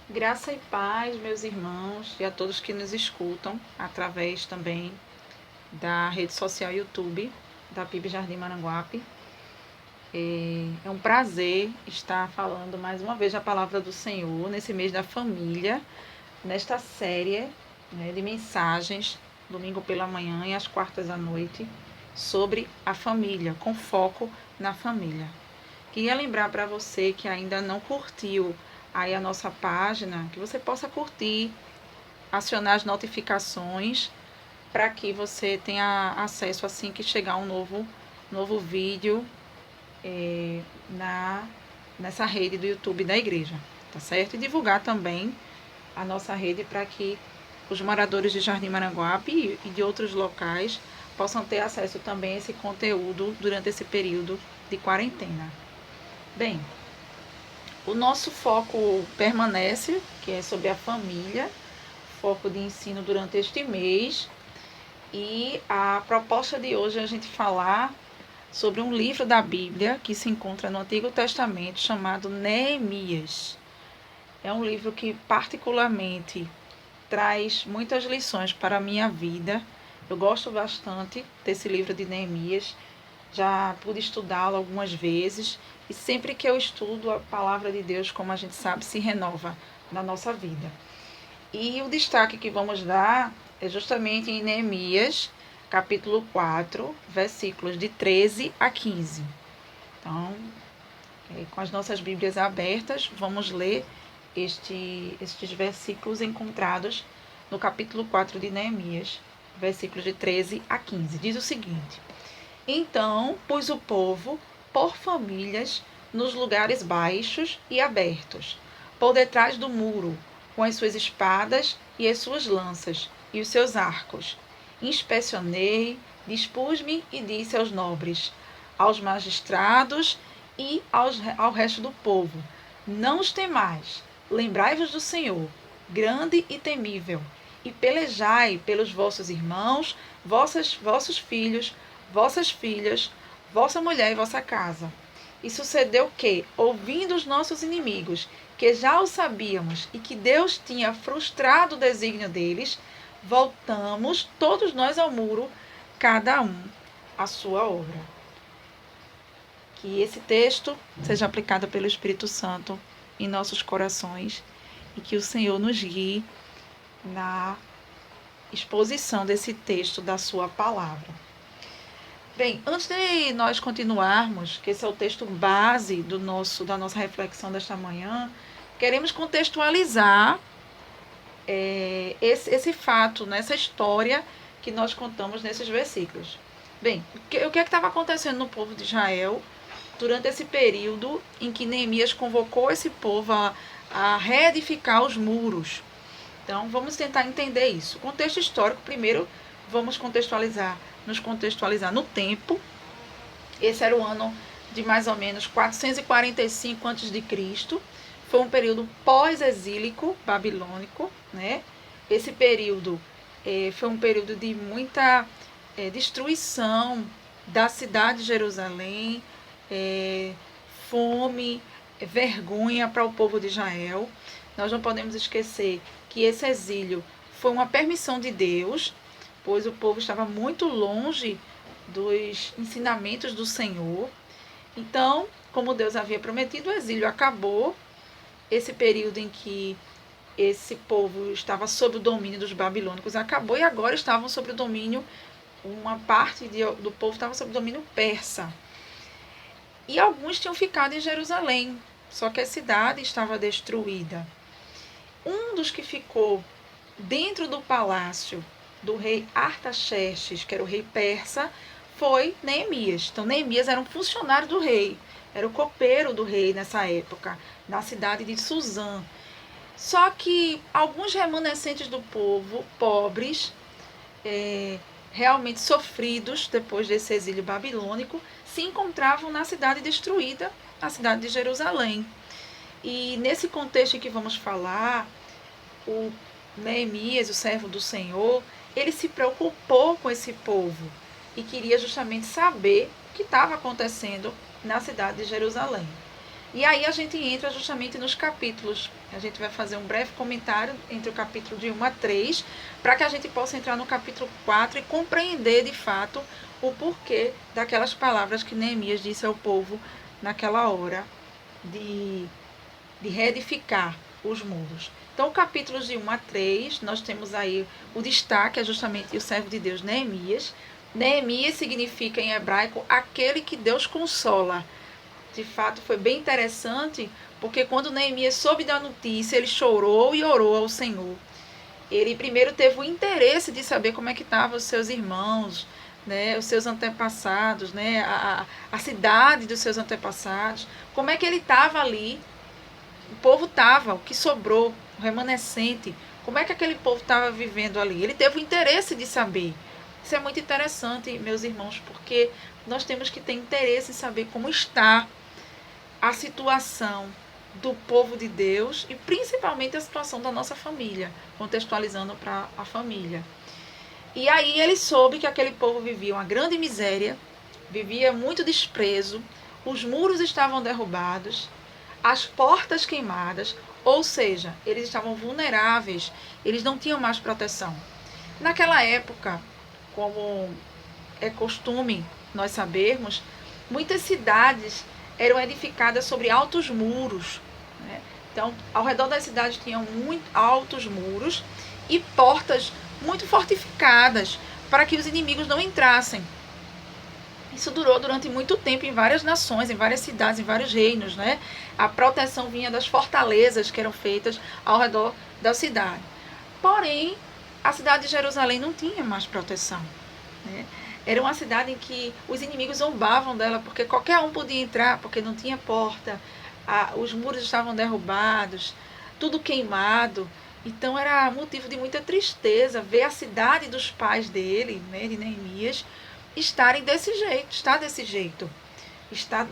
Graça e paz, meus irmãos, e a todos que nos escutam através também da rede social YouTube da PIB Jardim Maranguape. É um prazer estar falando mais uma vez a palavra do Senhor nesse mês da família, nesta série, de mensagens, domingo pela manhã e às quartas à noite, sobre a família, com foco na família. Queria lembrar para você que ainda não curtiu aí a nossa página, que você possa curtir, acionar as notificações para que você tenha acesso assim que chegar um novo vídeo na nessa rede do YouTube da igreja, tá certo? E divulgar também a nossa rede para que os moradores de Jardim Maranguape e de outros locais possam ter acesso também a esse conteúdo durante esse período de quarentena. Bem, o nosso foco permanece, que é sobre a família, foco de ensino durante este mês. E a proposta de hoje é a gente falar sobre um livro da Bíblia que se encontra no Antigo Testamento chamado Neemias. É um livro que particularmente traz muitas lições para a minha vida. Eu gosto bastante desse livro de Neemias. Já pude estudá-lo algumas vezes e sempre que eu estudo a palavra de Deus, como a gente sabe, se renova na nossa vida. E o destaque que vamos dar é justamente em Neemias, capítulo 4, versículos de 13 a 15. Então, com as nossas Bíblias abertas, vamos ler estes versículos encontrados no capítulo 4 de Neemias, versículos de 13 a 15. Diz o seguinte: Então pus o povo por famílias nos lugares baixos e abertos, por detrás do muro, com as suas espadas e as suas lanças e os seus arcos. Inspecionei, dispus-me e disse aos nobres, aos magistrados e ao resto do povo: Não os temais, lembrai-vos do Senhor, grande e temível, e pelejai pelos vossos irmãos, vossos filhos, vossas filhas, vossa mulher e vossa casa. E sucedeu que, ouvindo os nossos inimigos, que já o sabíamos e que Deus tinha frustrado o desígnio deles, voltamos todos nós ao muro, cada um à sua obra. Que esse texto seja aplicado pelo Espírito Santo em nossos corações e que o Senhor nos guie na exposição desse texto da sua palavra. Bem, antes de nós continuarmos, que esse é o texto base da nossa reflexão desta manhã, queremos contextualizar esse fato, essa história que nós contamos nesses versículos. Bem, o que estava acontecendo no povo de Israel durante esse período em que Neemias convocou esse povo a reedificar os muros? Então, vamos tentar entender isso. O contexto histórico, primeiro, vamos nos contextualizar no tempo. Esse era o ano de mais ou menos 445 a.C. Foi um período pós-exílico babilônico, né? Esse período foi um período de muita destruição da cidade de Jerusalém, fome, vergonha para o povo de Israel. Nós não podemos esquecer que esse exílio foi uma permissão de Deus, pois o povo estava muito longe dos ensinamentos do Senhor. Então, como Deus havia prometido, o exílio acabou. Esse período em que esse povo estava sob o domínio dos babilônicos acabou e agora estavam sob o domínio, uma parte do povo estava sob o domínio persa. E alguns tinham ficado em Jerusalém, só que a cidade estava destruída. Um dos que ficou dentro do palácio do rei Artaxerxes, que era o rei persa, foi Neemias. Então, Neemias era um funcionário do rei, era o copeiro do rei nessa época, na cidade de Suzã. Só que alguns remanescentes do povo, pobres, realmente sofridos depois desse exílio babilônico, se encontravam na cidade destruída, na cidade de Jerusalém. E nesse contexto em que vamos falar, o Neemias, o servo do Senhor, ele se preocupou com esse povo e queria justamente saber o que estava acontecendo na cidade de Jerusalém. E aí a gente entra justamente nos capítulos. A gente vai fazer um breve comentário entre o capítulo de 1 a 3, para que a gente possa entrar no capítulo 4 e compreender de fato o porquê daquelas palavras que Neemias disse ao povo naquela hora de reedificar os muros. Então, capítulos de 1 a 3, nós temos aí o destaque, é justamente o servo de Deus, Neemias. Neemias significa em hebraico aquele que Deus consola. De fato, foi bem interessante, porque quando Neemias soube da notícia, ele chorou e orou ao Senhor. Ele primeiro teve o interesse de saber como é que estavam os seus irmãos, né, os seus antepassados, né, a cidade dos seus antepassados, como é que ele estava ali, o povo estava, o que sobrou, o remanescente, como é que aquele povo estava vivendo ali. Ele teve o interesse de saber. Isso é muito interessante, meus irmãos, porque nós temos que ter interesse em saber como está a situação do povo de Deus e principalmente a situação da nossa família, contextualizando para a família. E aí ele soube que aquele povo vivia uma grande miséria, vivia muito desprezo, os muros estavam derrubados, as portas queimadas, ou seja, eles estavam vulneráveis, eles não tinham mais proteção. Naquela época, como é costume nós sabermos, muitas cidades eram edificadas sobre altos muros, né? Então, ao redor das cidades tinham muito altos muros e portas muito fortificadas para que os inimigos não entrassem. Isso durou durante muito tempo em várias nações, em várias cidades, em vários reinos, né? A proteção vinha das fortalezas que eram feitas ao redor da cidade. Porém, a cidade de Jerusalém não tinha mais proteção, né? Era uma cidade em que os inimigos zombavam dela, porque qualquer um podia entrar, porque não tinha porta, os muros estavam derrubados, tudo queimado. Então era motivo de muita tristeza ver a cidade dos pais dele, né, de Neemias, estar desse jeito. Está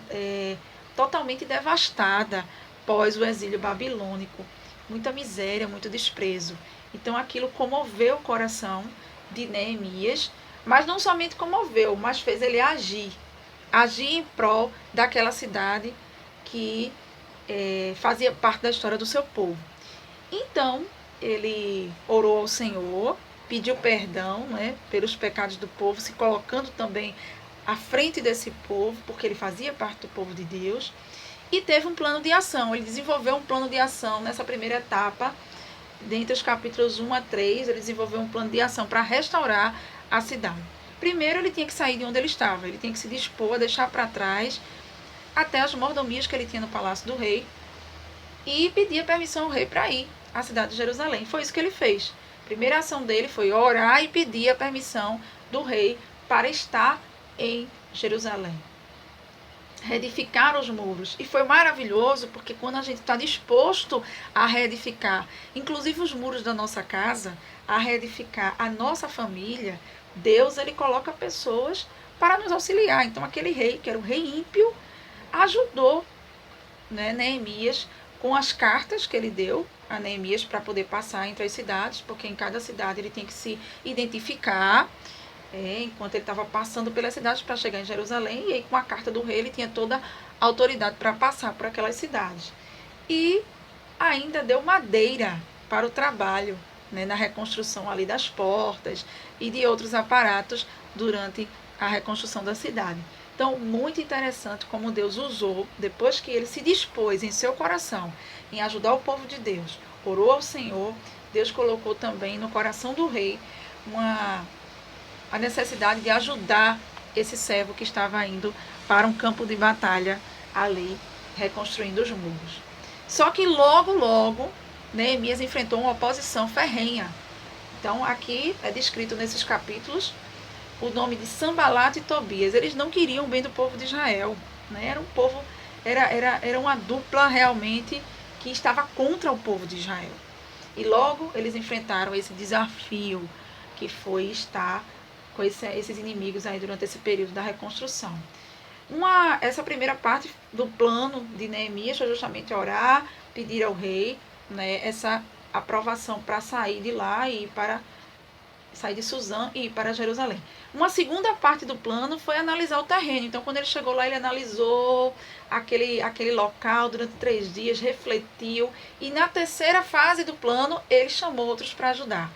totalmente devastada pós o exílio babilônico. Muita miséria, muito desprezo. Então aquilo comoveu o coração de Neemias, mas não somente comoveu, mas fez ele agir em prol daquela cidade que fazia parte da história do seu povo. Então, ele orou ao Senhor, pediu perdão, né, pelos pecados do povo, se colocando também à frente desse povo, porque ele fazia parte do povo de Deus, e teve um plano de ação. Ele desenvolveu um plano de ação nessa primeira etapa, dentre os capítulos 1 a 3, ele desenvolveu um plano de ação para restaurar a cidade. Primeiro, ele tinha que sair de onde ele estava, ele tinha que se dispor a deixar para trás até as mordomias que ele tinha no palácio do rei e pedir a permissão ao rei para ir à cidade de Jerusalém. Foi isso que ele fez. A primeira ação dele foi orar e pedir a permissão do rei para estar em Jerusalém, reedificar os muros. E foi maravilhoso, porque quando a gente está disposto a reedificar, inclusive os muros da nossa casa, a reedificar a nossa família, Deus, ele coloca pessoas para nos auxiliar. Então aquele rei, que era o rei ímpio, ajudou, né, Neemias com as cartas que ele deu a Neemias para poder passar entre as cidades, porque em cada cidade ele tem que se identificar, enquanto ele estava passando pelas cidades para chegar em Jerusalém, e aí com a carta do rei ele tinha toda a autoridade para passar por aquelas cidades. E ainda deu madeira para o trabalho, né, na reconstrução ali das portas e de outros aparatos durante a reconstrução da cidade. Então, muito interessante como Deus usou, depois que ele se dispôs em seu coração em ajudar o povo de Deus, orou ao Senhor, Deus colocou também no coração do rei a necessidade de ajudar esse servo que estava indo para um campo de batalha ali, reconstruindo os muros. Só que logo, Neemias enfrentou uma oposição ferrenha. Então, aqui é descrito nesses capítulos o nome de Sanbalat e Tobias. Eles não queriam o bem do povo de Israel, né? Era um povo, era uma dupla realmente que estava contra o povo de Israel. E logo eles enfrentaram esse desafio que foi estar com esses inimigos aí durante esse período da reconstrução. Essa primeira parte do plano de Neemias foi justamente orar, pedir ao rei, né, essa aprovação para sair de lá e para sair de Suzã e ir para Jerusalém. Uma segunda parte do plano foi analisar o terreno. Então, quando ele chegou lá, ele analisou aquele local durante 3 dias, refletiu. E na terceira fase do plano, ele chamou outros para ajudar.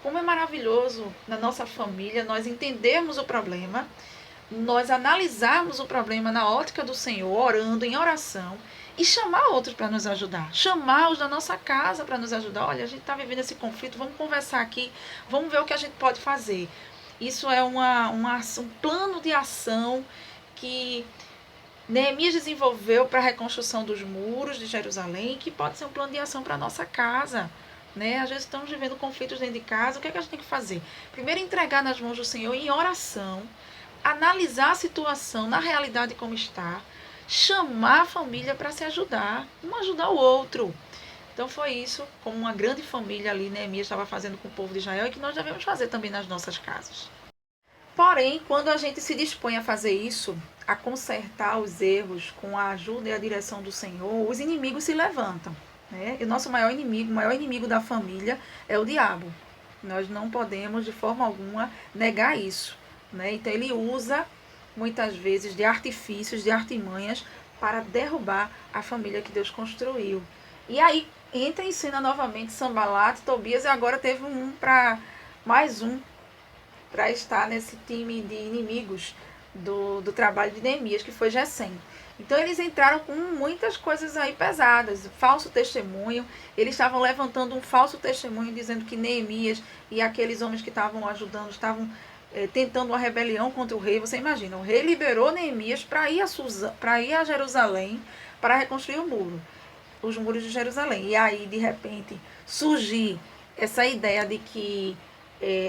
Como é maravilhoso na nossa família nós entendermos o problema, nós analisarmos o problema na ótica do Senhor, orando em oração, e chamar outros para nos ajudar. Chamar os da nossa casa para nos ajudar. Olha, a gente está vivendo esse conflito, vamos conversar aqui, vamos ver o que a gente pode fazer. Isso é um plano de ação que Neemias desenvolveu para a reconstrução dos muros de Jerusalém, que pode ser um plano de ação para a nossa casa. Né? Às vezes estamos vivendo conflitos dentro de casa, o que é que a gente tem que fazer? Primeiro, entregar nas mãos do Senhor em oração, analisar a situação na realidade como está, chamar a família para se ajudar, um ajudar o outro. Então foi isso, como uma grande família ali, Neemias estava fazendo com o povo de Israel e que nós devemos fazer também nas nossas casas. Porém, quando a gente se dispõe a fazer isso, a consertar os erros com a ajuda e a direção do Senhor, os inimigos se levantam. Né? E o nosso maior inimigo da família é o diabo. Nós não podemos de forma alguma negar isso. Né? Então ele usa muitas vezes de artifícios, de artimanhas para derrubar a família que Deus construiu. E aí entra em cena novamente Sanbalat, Tobias, e agora teve mais um para estar nesse time de inimigos do trabalho de Neemias, que foi Gesem. Então eles entraram com muitas coisas aí pesadas, falso testemunho, eles estavam levantando um falso testemunho dizendo que Neemias e aqueles homens que estavam ajudando estavam tentando uma rebelião contra o rei. Você imagina, o rei liberou Neemias para ir a Jerusalém para reconstruir o muro, os muros de Jerusalém. E aí, de repente, surgir essa ideia de que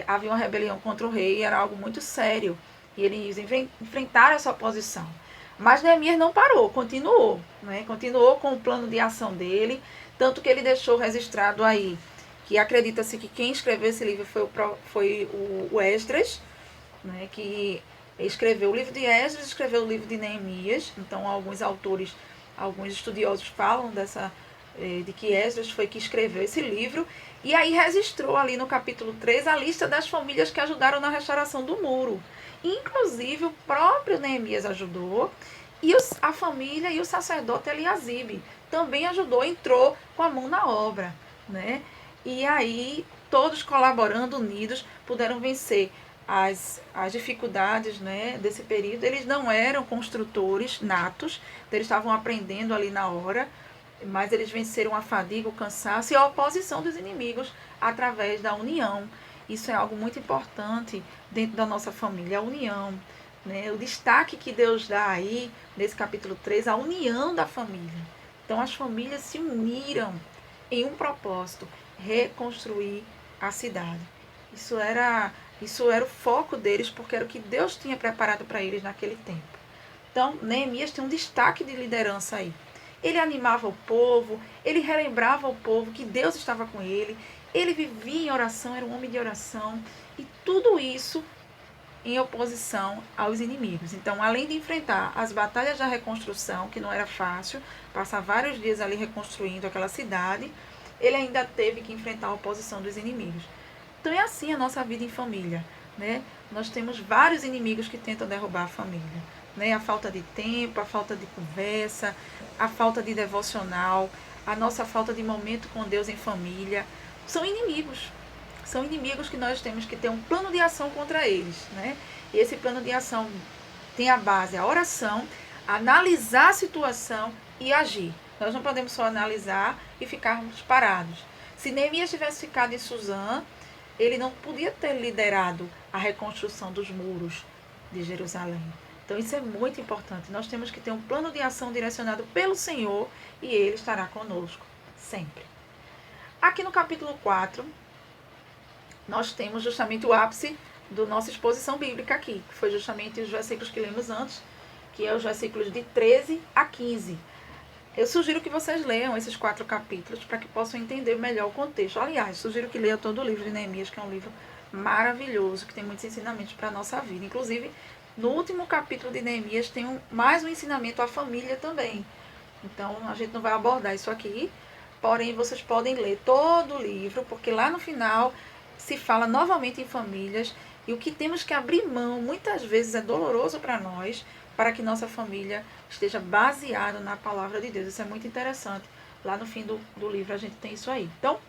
havia uma rebelião contra o rei, era algo muito sério. E eles enfrentaram essa oposição. Mas Neemias não parou, continuou. Né? Continuou com o plano de ação dele, tanto que ele deixou registrado aí, que acredita-se que quem escreveu esse livro foi o Esdras, né? Que escreveu o livro de Esdras, escreveu o livro de Neemias. Então alguns autores, alguns estudiosos falam de que Esdras foi que escreveu esse livro, e aí registrou ali no capítulo 3 a lista das famílias que ajudaram na restauração do muro. Inclusive o próprio Neemias ajudou, e a família e o sacerdote Eliasibe também ajudou, entrou com a mão na obra. Né? E aí todos colaborando, unidos, puderam vencer as dificuldades, né, desse período. Eles não eram construtores natos, então eles estavam aprendendo ali na hora, mas eles venceram a fadiga, o cansaço e a oposição dos inimigos através da união. Isso é algo muito importante dentro da nossa família, a união. Né? O destaque que Deus dá aí, nesse capítulo 3, a união da família. Então as famílias se uniram em um propósito, reconstruir a cidade. Isso era o foco deles, porque era o que Deus tinha preparado para eles naquele tempo. Então, Neemias tem um destaque de liderança aí. Ele animava o povo, ele relembrava o povo que Deus estava com ele, ele vivia em oração, era um homem de oração, e tudo isso em oposição aos inimigos. Então, além de enfrentar as batalhas da reconstrução, que não era fácil, passar vários dias ali reconstruindo aquela cidade, ele ainda teve que enfrentar a oposição dos inimigos. Então é assim a nossa vida em família. Né? Nós temos vários inimigos que tentam derrubar a família. Né? A falta de tempo, a falta de conversa, a falta de devocional, a nossa falta de momento com Deus em família. São inimigos. São inimigos que nós temos que ter um plano de ação contra eles. Né? E esse plano de ação tem a base, a oração, analisar a situação e agir. Nós não podemos só analisar e ficarmos parados. Se Neemias tivesse ficado em Suzã, ele não podia ter liderado a reconstrução dos muros de Jerusalém. Então isso é muito importante. Nós temos que ter um plano de ação direcionado pelo Senhor e Ele estará conosco sempre. Aqui no capítulo 4, nós temos justamente o ápice da nossa exposição bíblica aqui, que foi justamente os versículos que lemos antes, que é os versículos de 13 a 15. Eu sugiro que vocês leiam esses 4 capítulos para que possam entender melhor o contexto. Aliás, sugiro que leiam todo o livro de Neemias, que é um livro maravilhoso, que tem muitos ensinamentos para a nossa vida. Inclusive, no último capítulo de Neemias tem mais um ensinamento à família também. Então, a gente não vai abordar isso aqui, porém, vocês podem ler todo o livro, porque lá no final se fala novamente em famílias e o que temos que abrir mão, muitas vezes é doloroso para nós, para que nossa família esteja baseada na palavra de Deus. Isso é muito interessante. Lá no fim do livro a gente tem isso aí. Então,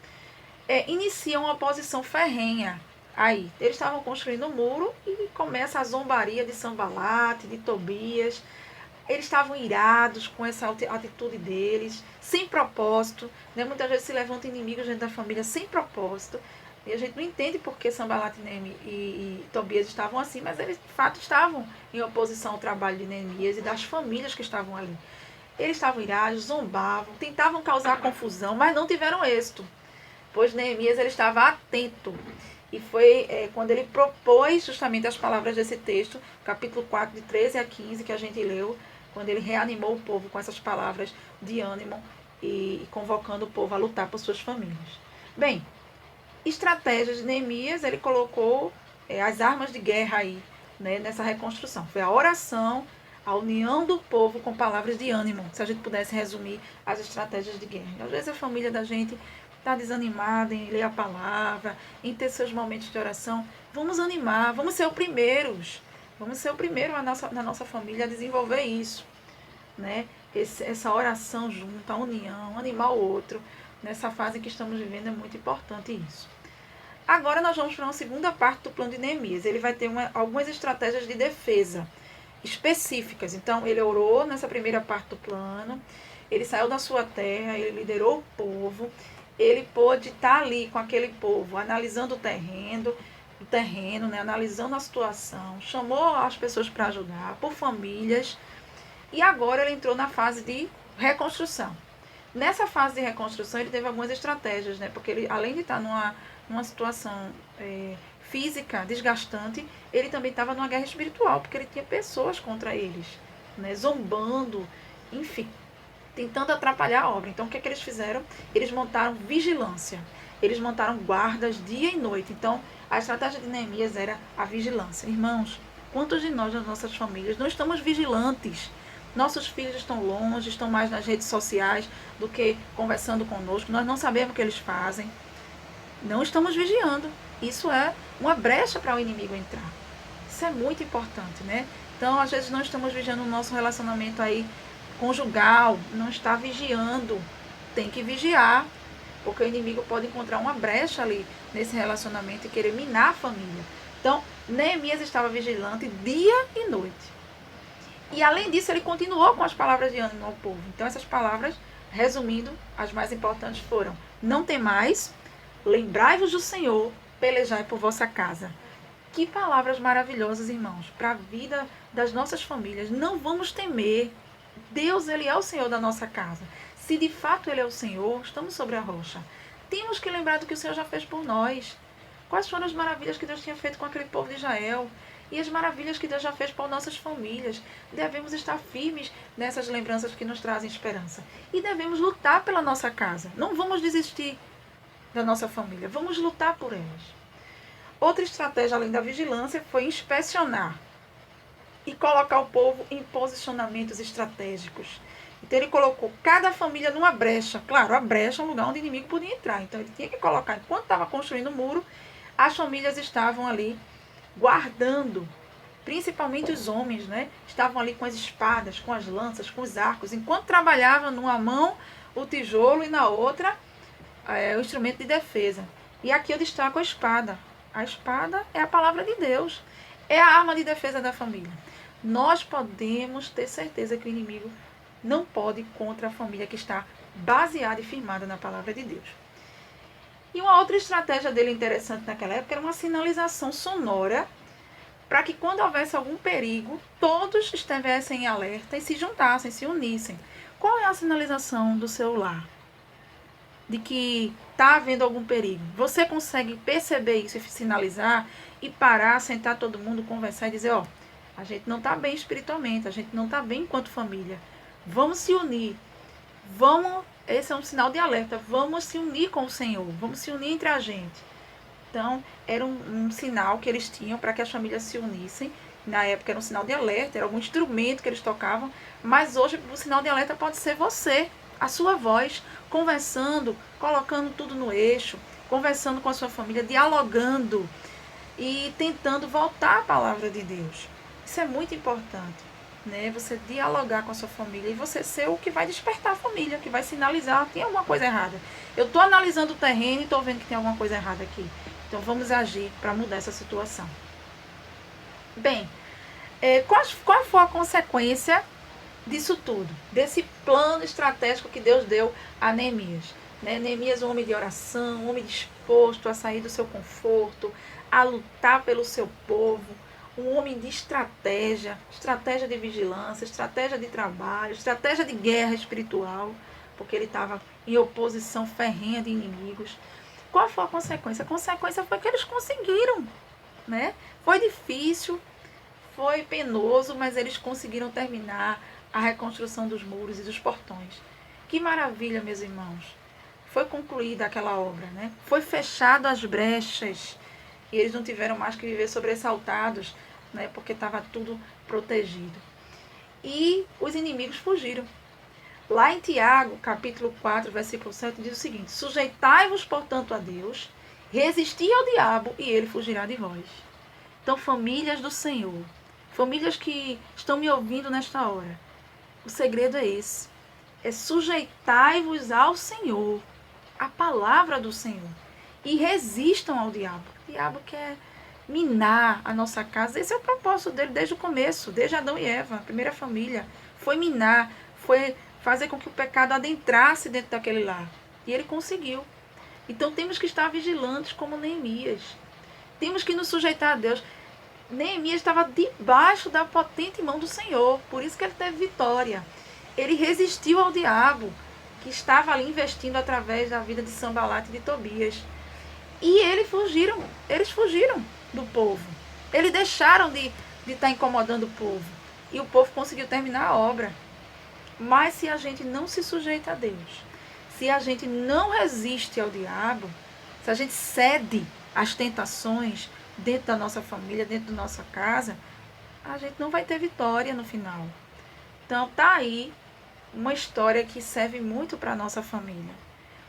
inicia uma oposição ferrenha aí. Eles estavam construindo um muro e começa a zombaria de Sanbalate, de Tobias. Eles estavam irados com essa atitude deles, sem propósito. Né? Muitas vezes se levantam inimigos dentro da família sem propósito. E a gente não entende por que Sanballat e Tobias estavam assim, mas eles de fato estavam em oposição ao trabalho de Neemias e das famílias que estavam ali. Eles estavam irados, zombavam, tentavam causar confusão, mas não tiveram êxito, pois Neemias ele estava atento. E foi quando ele propôs justamente as palavras desse texto, capítulo 4, de 13 a 15, que a gente leu, quando ele reanimou o povo com essas palavras de ânimo e convocando o povo a lutar por suas famílias. Bem, estratégias de Neemias, ele colocou as armas de guerra aí, né, nessa reconstrução. Foi a oração, a união do povo com palavras de ânimo, se a gente pudesse resumir as estratégias de guerra. Às vezes a família da gente está desanimada em ler a palavra, em ter seus momentos de oração. Vamos animar, vamos ser os primeiros. Vamos ser o primeiro na nossa família a desenvolver isso. Né? Essa oração junto, a união, animar o outro. Nessa fase que estamos vivendo é muito importante isso. Agora nós vamos para uma segunda parte do plano de Neemias. Ele vai ter algumas estratégias de defesa específicas. Então, ele orou nessa primeira parte do plano, ele saiu da sua terra, ele liderou o povo, ele pôde estar ali com aquele povo, analisando o terreno, né, analisando a situação, chamou as pessoas para ajudar, por famílias, e agora ele entrou na fase de reconstrução. Nessa fase de reconstrução, ele teve algumas estratégias, né? Porque ele, além de estar numa situação física desgastante, ele também estava numa guerra espiritual, porque ele tinha pessoas contra eles, né? Zombando, enfim, tentando atrapalhar a obra. Então, o que é que eles fizeram? Eles montaram vigilância, eles montaram guardas dia e noite. Então, a estratégia de Neemias era a vigilância. Irmãos, quantos de nós, nas nossas famílias, não estamos vigilantes? Nossos filhos estão longe, estão mais nas redes sociais do que conversando conosco. Nós não sabemos o que eles fazem. Não estamos vigiando. Isso é uma brecha para o inimigo entrar. Isso é muito importante, né? Então, às vezes, não estamos vigiando o nosso relacionamento aí conjugal. Não está vigiando. Tem que vigiar. Porque o inimigo pode encontrar uma brecha ali nesse relacionamento e querer minar a família. Então, Neemias estava vigilante dia e noite. E além disso, ele continuou com as palavras de ânimo ao povo. Então, essas palavras, resumindo, as mais importantes foram: não temais, lembrai-vos do Senhor, pelejai por vossa casa. Que palavras maravilhosas, irmãos, para a vida das nossas famílias. Não vamos temer. Deus, ele é o Senhor da nossa casa. Se de fato ele é o Senhor, estamos sobre a rocha. Temos que lembrar do que o Senhor já fez por nós. Quais foram as maravilhas que Deus tinha feito com aquele povo de Israel? E as maravilhas que Deus já fez por nossas famílias. Devemos estar firmes nessas lembranças que nos trazem esperança. E devemos lutar pela nossa casa. Não vamos desistir da nossa família. Vamos lutar por elas. Outra estratégia, além da vigilância, foi inspecionar e colocar o povo em posicionamentos estratégicos. Então, ele colocou cada família numa brecha. Claro, a brecha é um lugar onde o inimigo podia entrar. Então, ele tinha que colocar, enquanto estava construindo o muro, as famílias estavam ali guardando, principalmente os homens, né? Estavam ali com as espadas, com as lanças, com os arcos, enquanto trabalhavam numa mão o tijolo e na outra o instrumento de defesa. E aqui eu destaco a espada. A espada é a palavra de Deus, é a arma de defesa da família. Nós podemos ter certeza que o inimigo não pode ir contra a família que está baseada e firmada na palavra de Deus. E uma outra estratégia dele interessante naquela época era uma sinalização sonora para que quando houvesse algum perigo, todos estivessem em alerta e se juntassem, se unissem. Qual é a sinalização do seu lar? De que está havendo algum perigo. Você consegue perceber isso e sinalizar e parar, sentar todo mundo, conversar e dizer, ó, a gente não está bem espiritualmente, a gente não está bem enquanto família. Vamos se unir. Esse é um sinal de alerta. Vamos se unir com o Senhor. Vamos se unir entre a gente. Então, era um sinal que eles tinham para que as famílias se unissem. Na época era um sinal de alerta, era algum instrumento que eles tocavam. Mas hoje o sinal de alerta pode ser você, a sua voz, conversando, colocando tudo no eixo, conversando com a sua família, dialogando e tentando voltar à palavra de Deus. Isso é muito importante, né? Você dialogar com a sua família e você ser o que vai despertar a família, que vai sinalizar, tem alguma coisa errada. Eu estou analisando o terreno e estou vendo que tem alguma coisa errada aqui. Então vamos agir para mudar essa situação. Bem, qual foi a consequência disso tudo? Desse plano estratégico que Deus deu a Neemias. Né? Neemias, um homem de oração, um homem disposto a sair do seu conforto, a lutar pelo seu povo, um homem de estratégia de vigilância, estratégia de trabalho, estratégia de guerra espiritual, porque ele estava em oposição ferrenha de inimigos. Qual foi a consequência? A consequência foi que eles conseguiram, né? Foi difícil, foi penoso, mas eles conseguiram terminar a reconstrução dos muros e dos portões. Que maravilha, meus irmãos. Foi concluída aquela obra, né? Foi fechado as brechas e eles não tiveram mais que viver sobressaltados, né? Porque estava tudo protegido. E os inimigos fugiram. Lá em Tiago, capítulo 4, versículo 7, diz o seguinte: sujeitai-vos, portanto, a Deus, resisti ao diabo e ele fugirá de vós. Então, famílias do Senhor, famílias que estão me ouvindo nesta hora, o segredo é esse: é sujeitai-vos ao Senhor, à palavra do Senhor, e resistam ao diabo. O diabo quer minar a nossa casa. Esse é o propósito dele desde o começo, desde Adão e Eva, a primeira família. Foi minar, foi fazer com que o pecado adentrasse dentro daquele lar. E ele conseguiu. Então temos que estar vigilantes como Neemias. Temos que nos sujeitar a Deus. Neemias estava debaixo da potente mão do Senhor, por isso que ele teve vitória. Ele resistiu ao diabo, que estava ali investindo através da vida de Sanbalate e de Tobias. E eles fugiram do povo. Eles deixaram de estar incomodando o povo. E o povo conseguiu terminar a obra. Mas se a gente não se sujeita a Deus, se a gente não resiste ao diabo, se a gente cede às tentações dentro da nossa família, dentro da nossa casa, a gente não vai ter vitória no final. Então tá aí uma história que serve muito para a nossa família.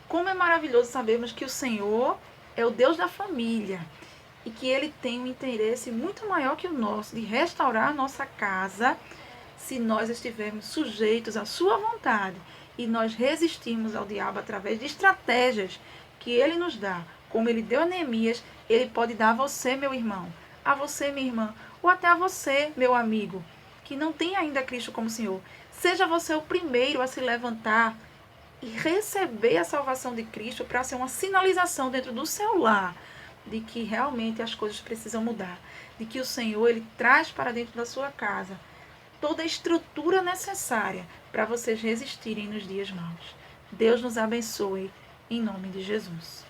Como é maravilhoso sabermos que o Senhor é o Deus da família e que Ele tem um interesse muito maior que o nosso de restaurar a nossa casa se nós estivermos sujeitos à sua vontade e nós resistirmos ao diabo através de estratégias que Ele nos dá, como Ele deu a Neemias, Ele pode dar a você, meu irmão, a você, minha irmã, ou até a você, meu amigo, que não tem ainda Cristo como Senhor. Seja você o primeiro a se levantar e receber a salvação de Cristo para ser uma sinalização dentro do seu lar de que realmente as coisas precisam mudar, de que o Senhor Ele traz para dentro da sua casa toda a estrutura necessária para vocês resistirem nos dias maus. Deus nos abençoe, em nome de Jesus.